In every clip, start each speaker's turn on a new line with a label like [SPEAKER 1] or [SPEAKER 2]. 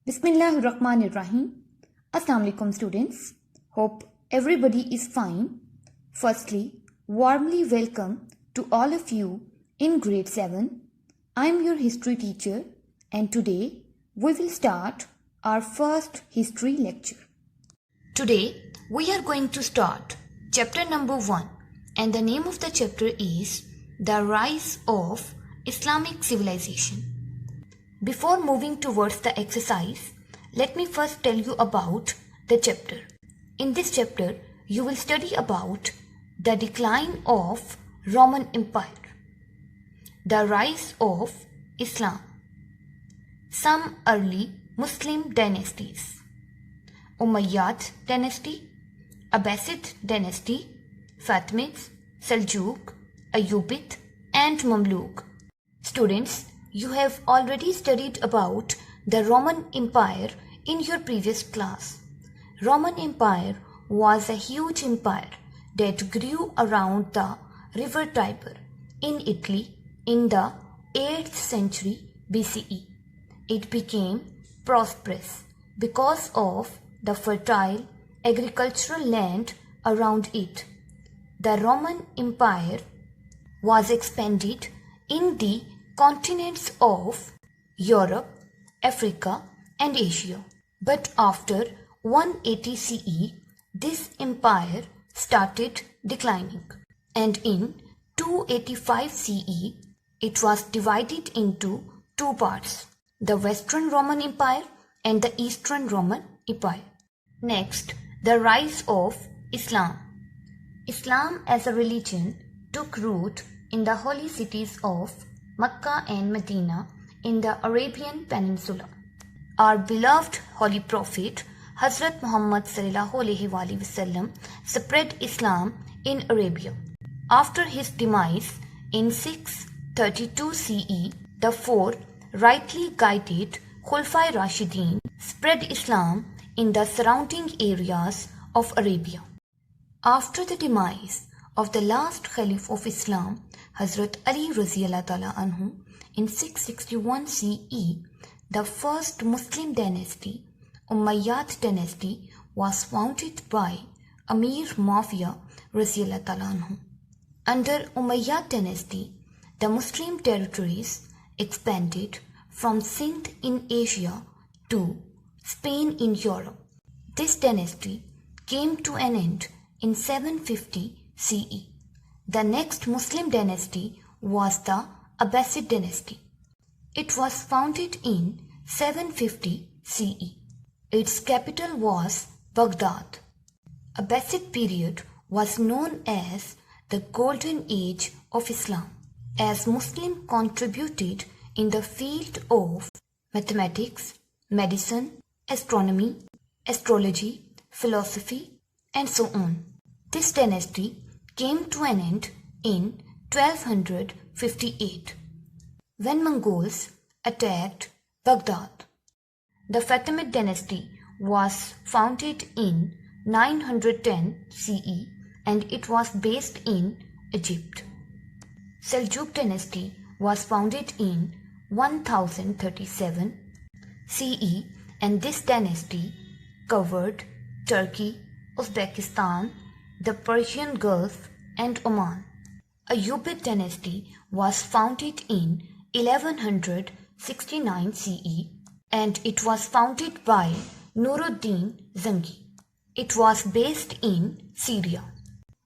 [SPEAKER 1] Bismillahirrahmanirrahim. Assalamu alaikum students. Hope everybody is fine. Firstly, warmly welcome to all of you in grade 7. I am your history teacher and today we will start our first history lecture. Today we are going to start chapter number 1 and the name of the chapter is The Rise of Islamic Civilization. Before moving towards the exercise, let me first tell you about the chapter. In this chapter, you will study about the decline of Roman Empire, the rise of Islam, some early Muslim dynasties, Umayyad dynasty, Abbasid dynasty, Fatimids, Seljuk, Ayyubid and Mamluk. Students, you have already studied about the Roman Empire in your previous class. Roman Empire was a huge empire that grew around the river Tiber in Italy in the 8th century BCE. It became prosperous because of the fertile agricultural land around it. The Roman Empire was expanded in the continents of Europe, Africa and Asia. But after 180 CE, this empire started declining and in 285 CE, it was divided into two parts, the Western Roman Empire and the Eastern Roman Empire. Next, the rise of Islam. Islam as a religion took root in the holy cities of Mecca and Medina in the Arabian Peninsula. Our beloved Holy Prophet Hazrat Muhammad sallallahu alaihi wasallam spread Islam in Arabia. After his demise in 632 CE, the four rightly guided Khulafai Rashidin spread Islam in the surrounding areas of Arabia. After the demise of the last Caliph of Islam, Hazrat Ali Raziyallahu Ta'ala Anhu, in 661 CE, the first Muslim dynasty, Umayyad dynasty, was founded by Amir Muawiyah Raziyallahu Ta'ala Anhu. Under Umayyad dynasty, the Muslim territories expanded from Sindh in Asia to Spain in Europe. This dynasty came to an end in 750 CE. The next Muslim dynasty was the Abbasid dynasty. It was founded in 750 CE. Its capital was Baghdad. Abbasid period was known as the Golden Age of Islam, as Muslims contributed in the field of mathematics, medicine, astronomy, astrology, philosophy, and so on. This dynasty came to an end in 1258 when Mongols attacked Baghdad. The Fatimid dynasty was founded in 910 CE and it was based in Egypt. Seljuk dynasty was founded in 1037 CE and this dynasty covered Turkey, Uzbekistan, the Persian Gulf and Oman. Ayyubid dynasty was founded in 1169 CE and it was founded by Nuruddin Zangi. It was based in Syria.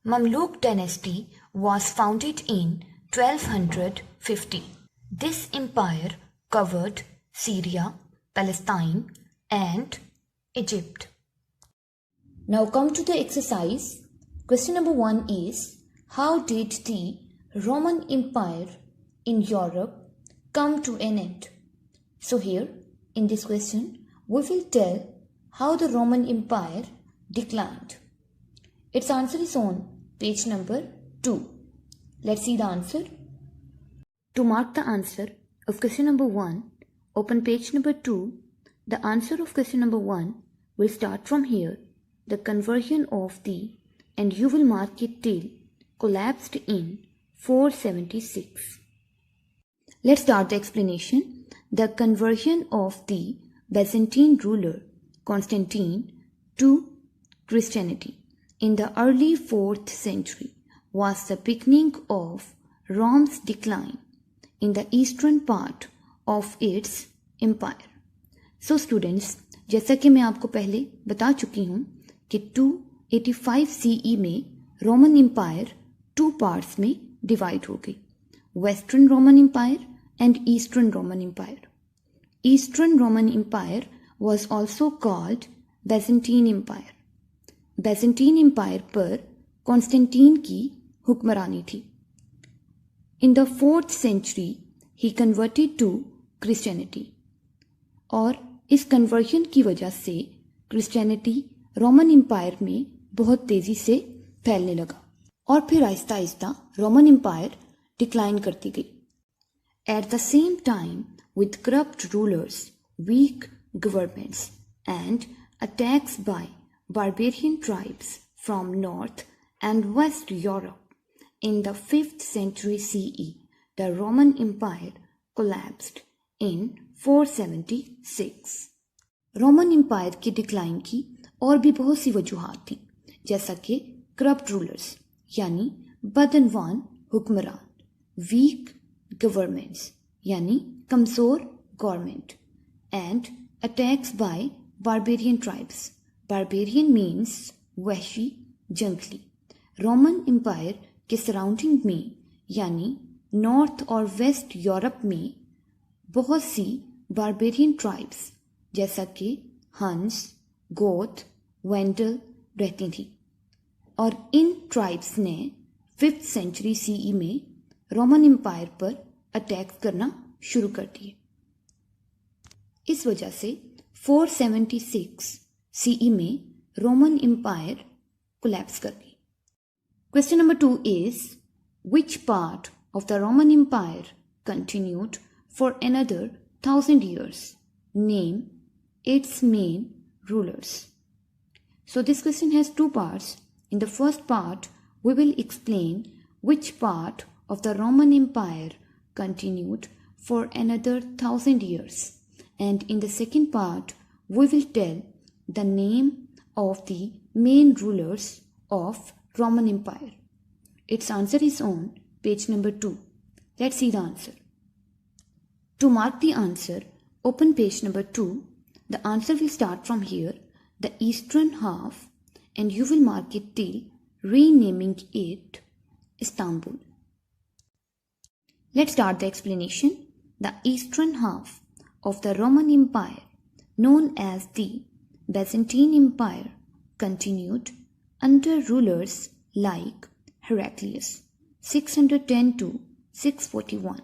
[SPEAKER 1] Mamluk dynasty was founded in 1250. This empire covered Syria, Palestine and Egypt. Now come to the exercise. Question number 1 is, how did the Roman Empire in Europe come to an end? So here, in this question, we will tell how the Roman Empire declined. Its answer is on page number 2. Let's see the answer. To mark the answer of question number 1, open page number 2. The answer of question number 1 will start from here, the conversion of the, and you will mark it till collapsed in 476. Let's start the explanation. The conversion of the Byzantine ruler Constantine to Christianity in the early 4th century was the beginning of Rome's decline in the eastern part of its empire. So students, जैसा कि मैं आपको पहले बता चुकी हूँ कि 285 CE में रोमन एम्पायर 2 पार्ट्स में डिवाइड हो गई, Western Roman Empire and Eastern Roman Empire. Eastern Roman Empire was also called Byzantine Empire. Byzantine Empire पर कॉन्स्टेंटीन की हुक्मरानी थी. In the 4th century he converted to Christianity और इस कन्वर्जन की वजह से क्रिश्चियनिटी रोमन एम्पायर में बहुत तेजी से फैलने लगा और फिर Aahista Aahista Roman empire decline करती गई. At the same time with corrupt rulers, weak governments and attacks by barbarian tribes from North and West Europe. In the 5th century CE, the Roman Empire collapsed in 476. Roman empire की decline की और भी बहुत सी वजूहात थी, जैसा कि corrupt rulers यानी बदनवान हुक्मरान, वीक गवर्नमेंट्स यानी कमज़ोर government, and attacks by barbarian tribes. Barbarian means वहशी, जंगली. रोमन एम्पायर के सराउंडिंग में यानी नॉर्थ और वेस्ट यूरोप में बहुत सी बारबेरियन ट्राइब्स जैसा कि हंस, गोथ, वेंडल रहती थी और इन ट्राइब्स ने 5th century CE में रोमन एम्पायर पर अटैक करना शुरू कर दिए. इस वजह से 476 CE में रोमन एम्पायर कोलैप्स कर गई. Question number 2 is which part of the Roman empire continued for another 1000 years? Name its main rulers. So this question has 2 parts. In the first part, we will explain which part of the Roman Empire continued for another 1000 years. And in the second part, we will tell the name of the main rulers of Roman Empire. Its answer is on page number 2. Let's see the answer. To mark the answer, open page number 2. The answer will start from here, the eastern half, and you will mark it till renaming it Istanbul. Let's start the explanation. The eastern half of the Roman Empire, known as the Byzantine Empire, continued under rulers like Heraclius 610 to 641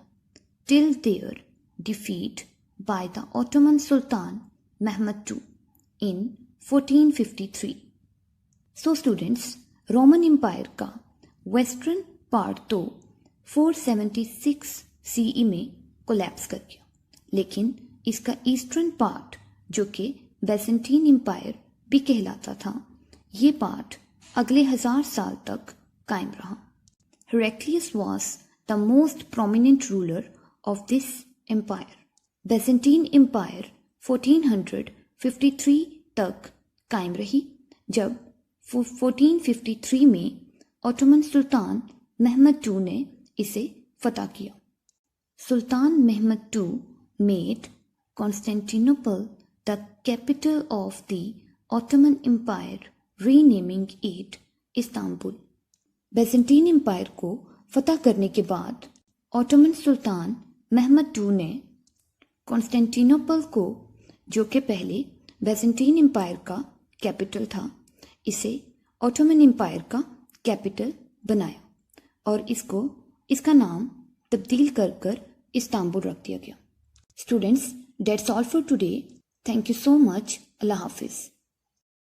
[SPEAKER 1] till their defeat by the Ottoman Sultan Mehmed II in 1453. So students, Roman Empire का western part तो 476 CE में collapse कर गया, लेकिन इसका eastern part जो कि बैजेंटीन empire भी कहलाता था, ये पार्ट अगले 1000 साल तक कायम रहा. Heraclius was the most prominent ruler of this empire. Byzantine Empire 1453 तक कायम रही, जब 1453 में ऑटोमन सुल्तान महमद II ने इसे फतह किया. सुल्तान Mehmed II made Constantinople the capital of the Ottoman Empire, renaming it Istanbul. Byzantine Empire को फतह करने के बाद ऑटोमन सुल्तान महमद II ने कॉन्स्टेंटिनोपल को, जो कि पहले बैजेंटीन एम्पायर का कैपिटल था, इसे ऑटोमन एम्पायर का कैपिटल बनाया और इसका नाम तब्दील कर इस्तांबुल रख दिया गया. Students, that's all for today. Thank you so much. Allah Hafiz.